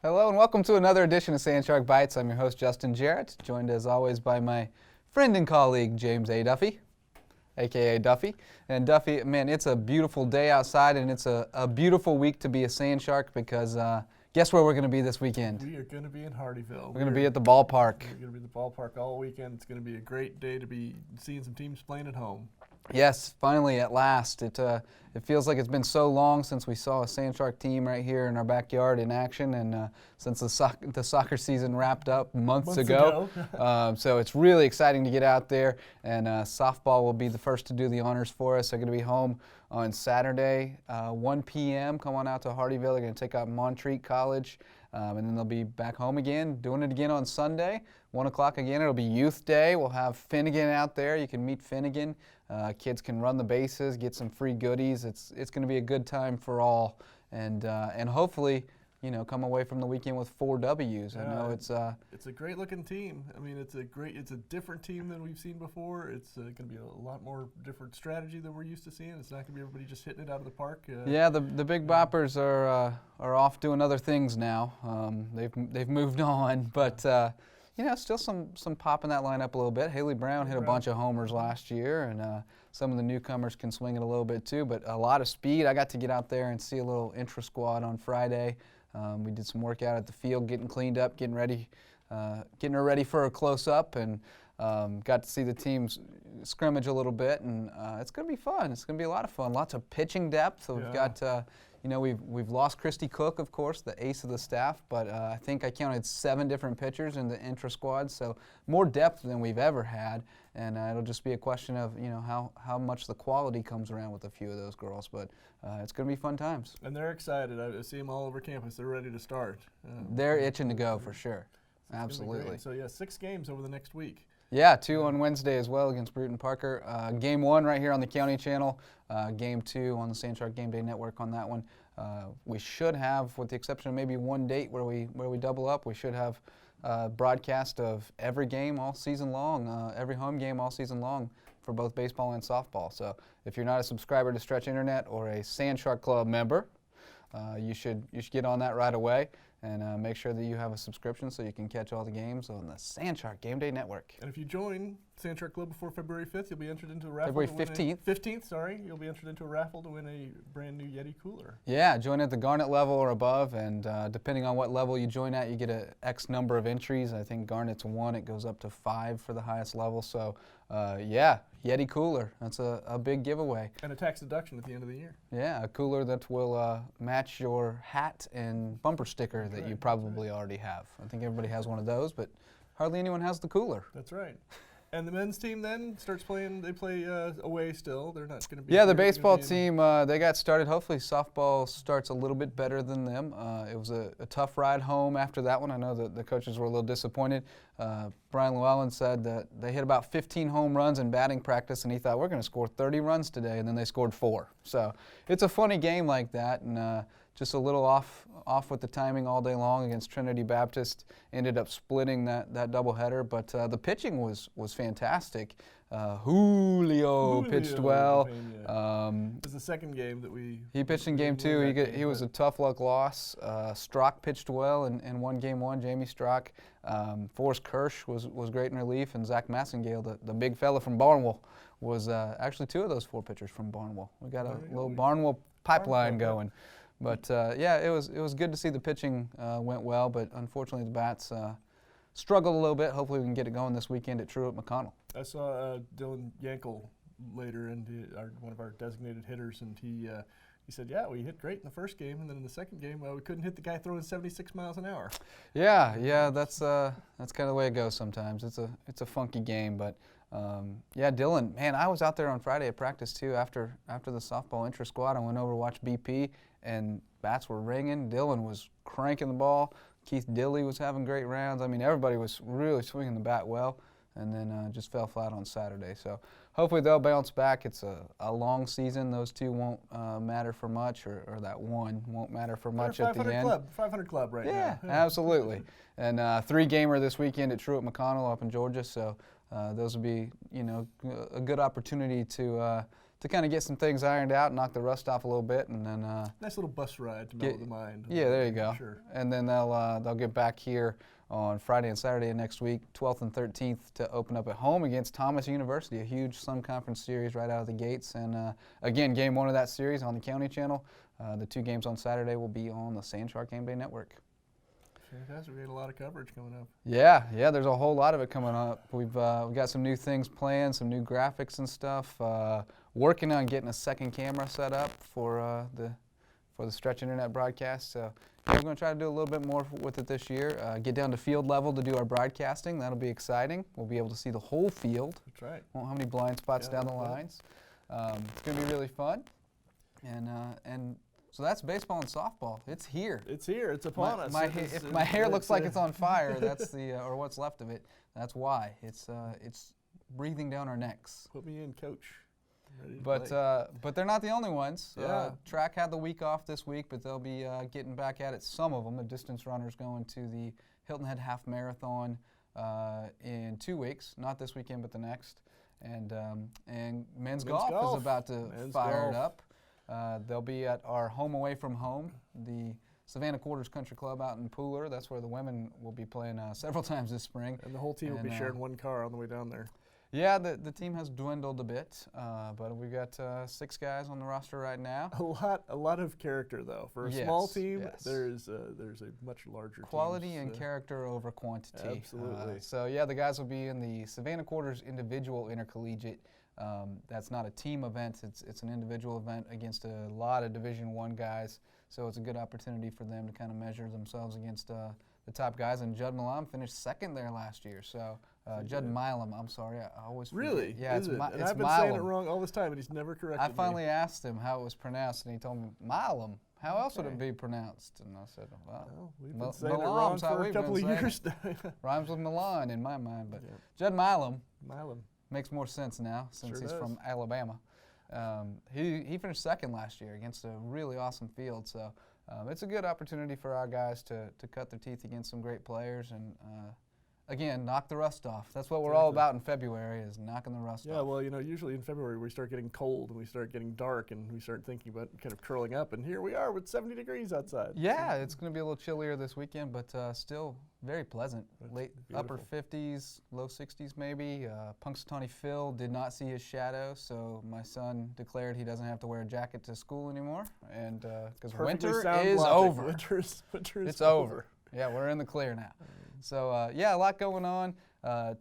Hello and welcome to another edition of Sand Shark Bites. I'm your host, Justin Jarrett, joined as always by my friend and colleague, James A. Duffy, a.k.a. Duffy. And Duffy, man, it's a beautiful day outside and it's a beautiful week to be a Sand Shark because guess where we're going to be this weekend? We are going to be in Hardyville. We're going to be at the ballpark. We're going to be at the ballpark all weekend. It's going to be a great day to be seeing some teams playing at home. Yes, finally, at last. It feels like it's been so long since we saw a Sand Shark team right here in our backyard in action, and since the soccer season wrapped up months ago. So it's really exciting to get out there, and softball will be the first to do the honors for us. They're going to be home on Saturday, 1 p.m. Come on out to Hardyville. They're going to take out Montreat College, and then they'll be back home again, doing it again on Sunday, 1 o'clock again. It'll be Youth Day. We'll have Finnegan out there. You can meet Finnegan. Kids can run the bases, get some free goodies. It's going to be a good time for all, and hopefully, come away from the weekend with 4 W's. Yeah, I know it's a great looking team. I mean, it's a different team than we've seen before. It's going to be a lot more different strategy than we're used to seeing. It's not going to be everybody just hitting it out of the park. Yeah, the big boppers are off doing other things now. They've moved on, but. Still some pop in that lineup a little bit. Haley Brown hit a bunch of homers last year, and some of the newcomers can swing it a little bit too, but a lot of speed. I got to get out there and see a little intra-squad on Friday. We did some work out at the field, getting cleaned up, getting her ready for a close-up, and got to see the teams scrimmage a little bit, and it's going to be fun. It's going to be a lot of fun. Lots of pitching depth. So we've got we've lost Christy Cook, of course, the ace of the staff, but I think I counted 7 different pitchers in the intra-squad, so more depth than we've ever had, and it'll just be a question of how much the quality comes around with a few of those girls, but it's going to be fun times. And they're excited. I see them all over campus. They're ready to start. They're itching to go for sure. Absolutely. So, 6 games over the next week. Yeah, 2 on Wednesday as well against Bruton Parker. Game 1 right here on the County Channel. Game 2 on the Sand Shark Game Day Network on that one. We should have, with the exception of maybe one date where we double up, we should have broadcast of every game all season long, every home game all season long for both baseball and softball. So if you're not a subscriber to Stretch Internet or a Sand Shark Club member, you should get on that right away. And make sure that you have a subscription so you can catch all the games on the Sand Shark Game Day Network. And if you join Sand Shark Club before February 5th, you'll be entered into a raffle. February 15th. 15th, sorry. You'll be entered into a raffle to win a brand new Yeti cooler. Yeah, join at the Garnet level or above, and depending on what level you join at, you get an X number of entries. I think Garnet's 1, it goes up to 5 for the highest level. So, Yeti cooler. That's a big giveaway. And a tax deduction at the end of the year. Yeah, a cooler that will match your hat and bumper sticker that you probably already have. I think everybody has one of those, but hardly anyone has the cooler. That's right. And the men's team then starts playing. They play away still. They're not going to be. Yeah, the baseball team, they got started. Hopefully softball starts a little bit better than them. It was a tough ride home after that one. I know that the coaches were a little disappointed. Brian Llewellyn said that they hit about 15 home runs in batting practice, and he thought, we're going to score 30 runs today, and then they scored 4. So it's a funny game like that, and just a little off with the timing all day long against Trinity Baptist. Ended up splitting that doubleheader, but the pitching was fantastic. Julio pitched well. It was the second game that He pitched in game 2. He was a tough luck loss. Strock pitched well and won game 1. Jamie Strock. Forrest Kirsch was great in relief, and Zach Massengale, the big fella from Barnwell, was actually 2 of those 4 pitchers from Barnwell. We got a little Barnwell pipeline going. But it was good to see the pitching went well, but unfortunately the bats struggled a little bit. Hopefully we can get it going this weekend at Truett McConnell. I saw Dylan Yankel later, and one of our designated hitters, and he said, yeah, we hit great in the first game, and then in the second game, we couldn't hit the guy throwing 76 miles an hour. Yeah, that's kind of the way it goes sometimes. It's a funky game, but Dylan, man, I was out there on Friday at practice too. After the softball intra-squad, I went over to watch BP, and bats were ringing. Dylan was cranking the ball. Keith Dilley was having great rounds. I mean, everybody was really swinging the bat well, and then just fell flat on Saturday. So hopefully they'll bounce back. It's a long season. Those 2 won't matter for much, or that 1 won't matter for much at the end. 500 club right now. Yeah, absolutely. And 3-gamer this weekend at Truett McConnell up in Georgia. So those will be, a good opportunity to to kind of get some things ironed out, knock the rust off a little bit, and then nice little bus ride to mellow the mind. Yeah, there you go. Sure. And then they'll get back here on Friday and Saturday of next week, 12th and 13th, to open up at home against Thomas University, a huge Sun Conference series right out of the gates. And again, game 1 of that series on the County Channel. The 2 games on Saturday will be on the Sand Shark Game Day Network. Fantastic. We got a lot of coverage coming up. Yeah, there's a whole lot of it coming up. We've got some new things planned, some new graphics and stuff. Working on getting a second camera set up for the Stretch Internet broadcast. So we're going to try to do a little bit more with it this year. Get down to field level to do our broadcasting. That'll be exciting. We'll be able to see the whole field. That's right. Won't have any blind spots down the lines. It's going to be really fun. And so that's baseball and softball. It's here. It's here. It's upon us. If my hair looks like it's on fire, that's or what's left of it. That's why. It's breathing down our necks. Put me in, coach. But they're not the only ones. Yeah. Track had the week off this week, but they'll be getting back at it. Some of them, the distance runners, going to the Hilton Head Half Marathon in 2 weeks. Not this weekend, but the next. And men's golf is about to fire it up. They'll be at our home away from home, the Savannah Quarters Country Club out in Pooler. That's where the women will be playing several times this spring. And the whole team will be sharing one car on the way down there. Yeah, the team has dwindled a bit, but we've got 6 guys on the roster right now. A lot of character though. For a small team, there's a much larger quality and character over quantity. Absolutely. So yeah, the guys will be in the Savannah Quarters Individual Intercollegiate. That's not a team event; it's an individual event against a lot of Division I guys. So it's a good opportunity for them to kind of measure themselves against the top guys. And Judd Milam finished 2nd there last year. So Judd Milam, I'm sorry, I always forget. Really? Yeah, it's Milam. And I've been saying it wrong all this time, and he's never corrected me. I finally asked him how it was pronounced, and he told me Milam. How else would it be pronounced? And I said, well, we've been saying it wrong for a couple of years now. Rhymes with Milan in my mind, but Judd Milam makes more sense now since he's from Alabama. He finished 2nd last year against a really awesome field, so it's a good opportunity for our guys to cut their teeth against some great players and again, knock the rust off. That's what we're all about in February, is knocking the rust off. Yeah, well, usually in February we start getting cold and we start getting dark and we start thinking about kind of curling up, and here we are with 70 degrees outside. Yeah, it's going to be a little chillier this weekend, but still very pleasant. Late upper 50s, low 60s maybe. Punxsutawney Phil did not see his shadow, so my son declared he doesn't have to wear a jacket to school anymore, and because winter is over. Winter is over. Yeah, we're in the clear now. So, yeah, a lot going on.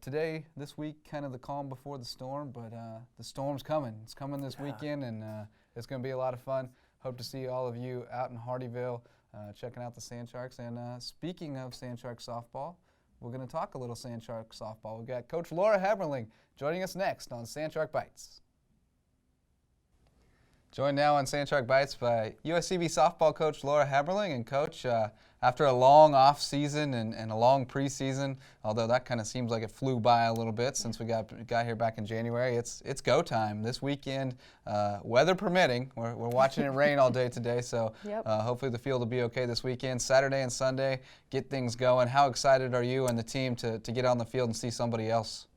Today, this week, kind of the calm before the storm, but the storm's coming. It's coming this weekend, and it's going to be a lot of fun. Hope to see all of you out in Hardyville checking out the Sand Sharks. And speaking of Sand Shark softball, we're going to talk a little Sand Shark softball. We've got Coach Laura Heberling joining us next on Sand Shark Bites. Joined now on Sand Shark Bites by USCB softball coach Laura Heberling. And Coach, after a long off season and a long preseason, although that kind of seems like it flew by a little bit since we got here back in January, it's go time this weekend, weather permitting. We're watching it rain all day today, so hopefully the field will be okay this weekend. Saturday and Sunday, get things going. How excited are you and the team to get on the field and see somebody else?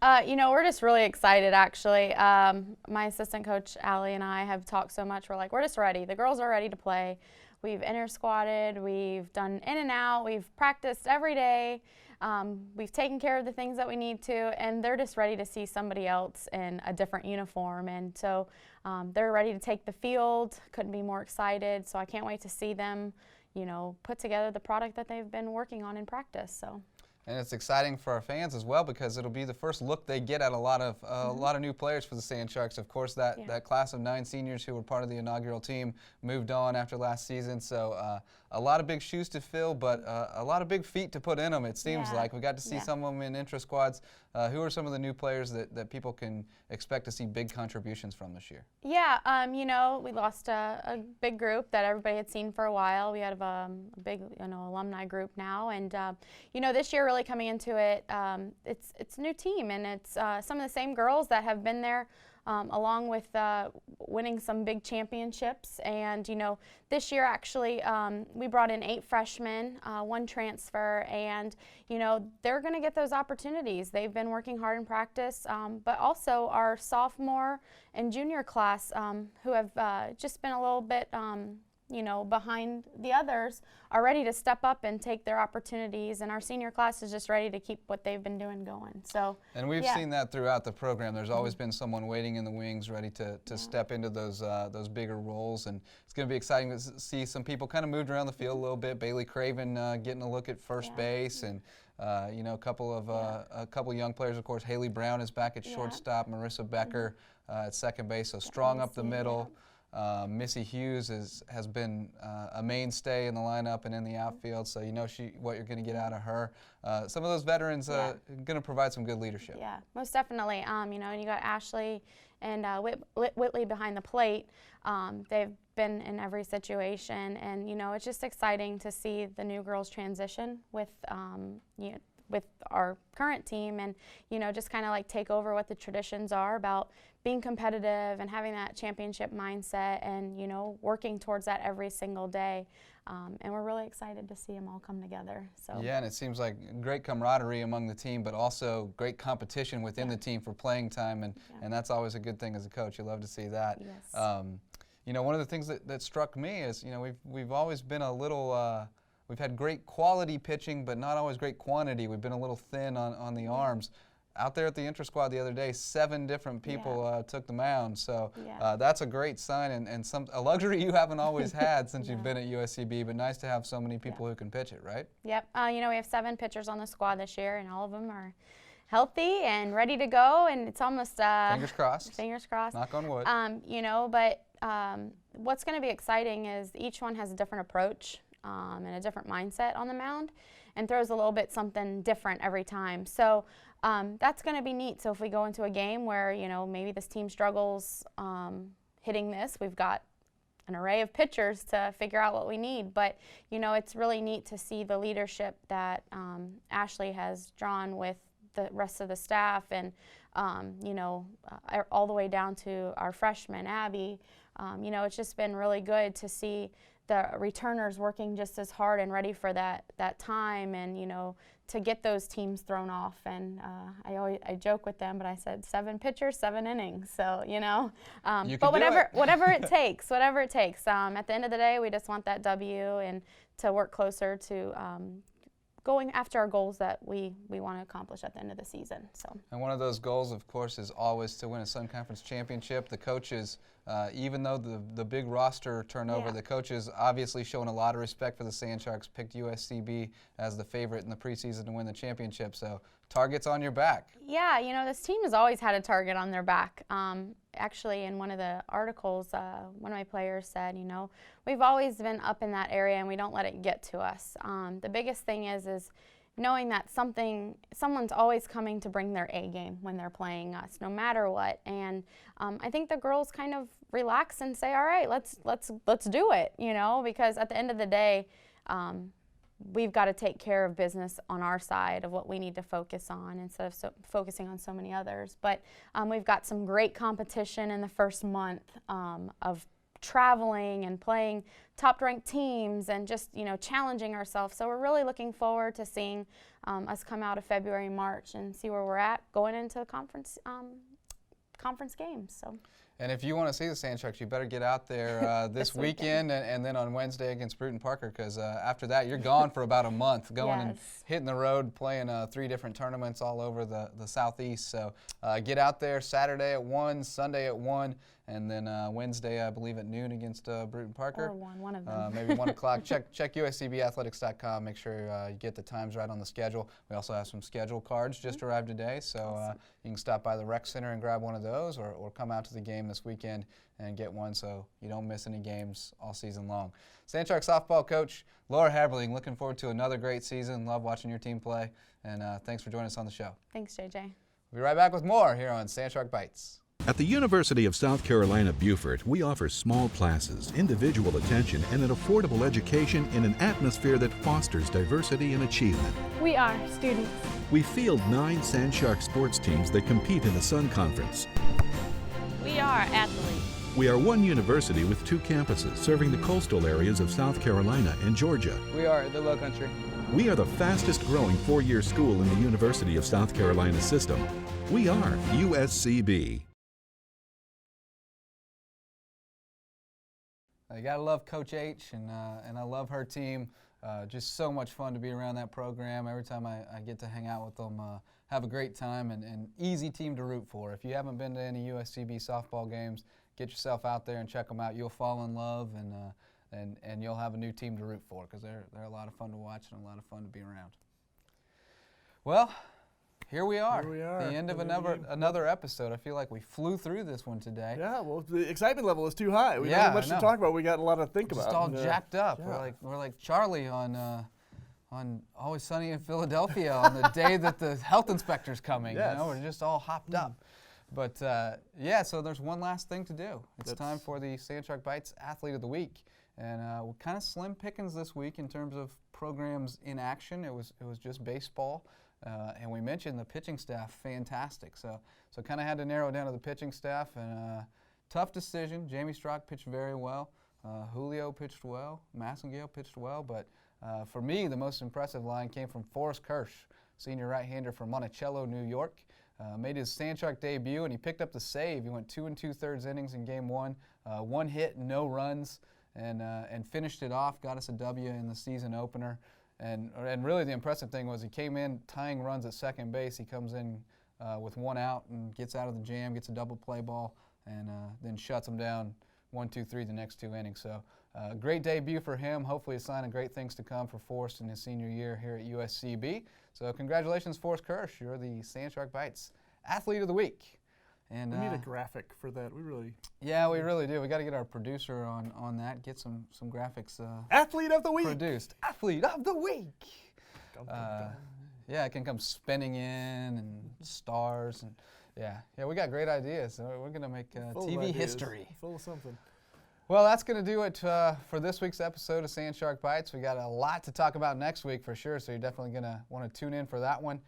We're just really excited, actually. My assistant coach, Allie, and I have talked so much. We're like, we're just ready. The girls are ready to play. We've inter-squatted. We've done in and out. We've practiced every day. We've taken care of the things that we need to, and they're just ready to see somebody else in a different uniform. And so they're ready to take the field. Couldn't be more excited. So I can't wait to see them, put together the product that they've been working on in practice. So. And it's exciting for our fans as well because it'll be the first look they get at a lot of new players for the Sand Sharks. Of course, that class of 9 seniors who were part of the inaugural team moved on after last season. So a lot of big shoes to fill, but a lot of big feet to put in them, it seems like. We got to see some of them in intra-squads. Who are some of the new players that people can expect to see big contributions from this year? Yeah, we lost a big group that everybody had seen for a while. We have a big, alumni group now, and this year really coming into it, it's a new team, and it's some of the same girls that have been there along with winning some big championships. And, this year actually we brought in 8 freshmen, 1 transfer, and, they're going to get those opportunities. They've been working hard in practice, but also our sophomore and junior class who have just been a little bit behind the others are ready to step up and take their opportunities, and our senior class is just ready to keep what they've been doing going. So, and we've seen that throughout the program. There's always been someone waiting in the wings, ready to step into those bigger roles, and it's going to be exciting to see some people kind of moved around the field a little bit. Bailey Craven getting a look at first base, and a couple young players, of course. Haley Brown is back at shortstop. Marissa Becker at second base, so strong up the middle. Missy Hughes has been a mainstay in the lineup and in the outfield, so what you're going to get out of her. Some of those veterans are going to provide some good leadership. Yeah, most definitely. And you got Ashley and Whitley behind the plate. They've been in every situation, and it's just exciting to see the new girls transition with with our current team, and just kind of like take over what the traditions are about being competitive and having that championship mindset, and working towards that every single day. And we're really excited to see them all come together. So yeah, and it seems like great camaraderie among the team, but also great competition within the team for playing time, and that's always a good thing as a coach. You love to see that. Yes. One of the things that struck me is we've always been a little. We've had great quality pitching, but not always great quantity. We've been a little thin on the arms. Out there at the intra-squad the other day, 7 different people took the mound. So that's a great sign, and a luxury you haven't always had since you've been at USCB, but nice to have so many people who can pitch it, right? Yep. We have 7 pitchers on the squad this year, and all of them are healthy and ready to go, and it's almost fingers crossed. Fingers crossed. Knock on wood. But what's going to be exciting is each one has a different approach and a different mindset on the mound, and throws a little bit something different every time. So that's going to be neat. So if we go into a game where maybe this team struggles hitting this, we've got an array of pitchers to figure out what we need. But it's really neat to see the leadership that Ashley has drawn with the rest of the staff, and all the way down to our freshman Abby. It's just been really good to see the returners working just as hard and ready for that time, and to get those teams thrown off. And I joke with them, but I said 7 pitchers, 7 innings. So but whatever it takes, whatever it takes. At the end of the day, we just want that W and to work closer to going after our goals that we want to accomplish at the end of the season. So. And one of those goals, of course, is always to win a Sun Conference championship. The coaches, even though the big roster turnover, the coaches obviously showing a lot of respect for the Sand Sharks, picked USCB as the favorite in the preseason to win the championship. So target's on your back. Yeah, this team has always had a target on their back. Actually, in one of the articles, one of my players said, we've always been up in that area and we don't let it get to us. The biggest thing is knowing that someone's always coming to bring their A game when they're playing us, no matter what. And I think the girls kind of relax and say, all right, let's do it, because at the end of the day, we've got to take care of business on our side of what we need to focus on instead of focusing on so many others. But we've got some great competition in the first month of traveling and playing top-ranked teams and just challenging ourselves. So we're really looking forward to seeing us come out of February, March, and see where we're at going into conference games. So. And if you want to see the Sand Sharks, you better get out there this weekend and then on Wednesday against Bruton Parker, because after that you're gone for about a month, going and hitting the road, playing 3 different tournaments all over the Southeast. So get out there Saturday at 1, Sunday at 1, and then Wednesday, I believe, at noon against Bruton Parker. Or one of them. Maybe 1 o'clock. Check USCBathletics.com. Make sure you get the times right on the schedule. We also have some schedule cards just arrived today, so you can stop by the rec center and grab one of those, or come out to the game this weekend and get one so you don't miss any games all season long. Sand Shark softball coach Laura Heberling, looking forward to another great season. Love watching your team play, and thanks for joining us on the show. Thanks, JJ. We'll be right back with more here on Sand Shark Bites. At the University of South Carolina, Beaufort, we offer small classes, individual attention, and an affordable education in an atmosphere that fosters diversity and achievement. We are students. We field 9 Sand Shark sports teams that compete in the Sun Conference. We are athletes. We are one university with 2 campuses serving the coastal areas of South Carolina and Georgia. We are the Low Country. We are the fastest growing 4-year school in the University of South Carolina system. We are USCB. You gotta love Coach H, and I love her team. Just so much fun to be around that program. Every time I get to hang out with them, have a great time, and easy team to root for. If you haven't been to any USCB softball games, get yourself out there and check them out. You'll fall in love, and you'll have a new team to root for, because they're a lot of fun to watch and a lot of fun to be around. Well, here we are. The end of another episode. I feel like we flew through this one today. Yeah, well, the excitement level is too high. We don't Yeah, have much I know. to talk about. We got a lot to think about. Just all and, jacked up. yeah. We're like Charlie on Always Sunny in Philadelphia on the day that the health inspector's coming. Yes. You know, we're just all hopped up. But yeah, so there's one last thing to do. It's time for the Sand Shark Bites Athlete of the Week, and we're kind of slim pickings this week in terms of programs in action. It was just baseball, and we mentioned the pitching staff, fantastic. So kind of had to narrow it down to the pitching staff, and tough decision. Jamie Strock pitched very well. Julio pitched well. Massengale pitched well, but for me, the most impressive line came from Forrest Kirsch, senior right-hander from Monticello, New York. Made his Sand Shark debut, and he picked up the save. He went 2 2/3 innings in game 1, 1 hit, no runs, and finished it off. Got us a W in the season opener. And really the impressive thing was he came in tying runs at second base. He comes in with 1 out and gets out of the jam, gets a double play ball, and then shuts him down 1, 2, 3 the next 2 innings. So great debut for him. Hopefully a sign of great things to come for Forrest in his senior year here at USCB. So congratulations, Forrest Kirsch. You're the Sand Shark Bites Athlete of the Week. And we need a graphic for that. We really. Yeah, we really do. We got to get our producer on that. Get some graphics. Athlete of the Week. Produced. Athlete of the Week. Dum, dum, dum. Yeah, it can come spinning in and stars and yeah. We got great ideas. So we're gonna make Full of TV ideas. history. Full of something. Well, that's going to do it for this week's episode of Sand Shark Bites. We got a lot to talk about next week for sure, so you're definitely going to want to tune in for that one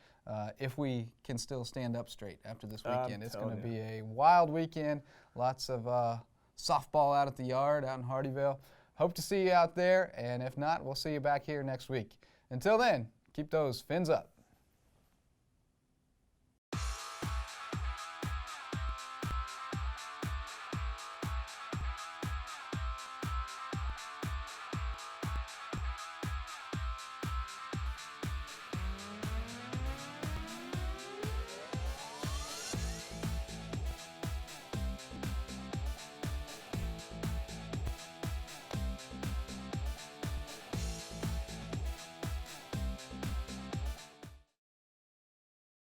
if we can still stand up straight after this weekend. It's going to be a wild weekend. Lots of softball out at the yard out in Hardyville. Hope to see you out there, and if not, we'll see you back here next week. Until then, keep those fins up.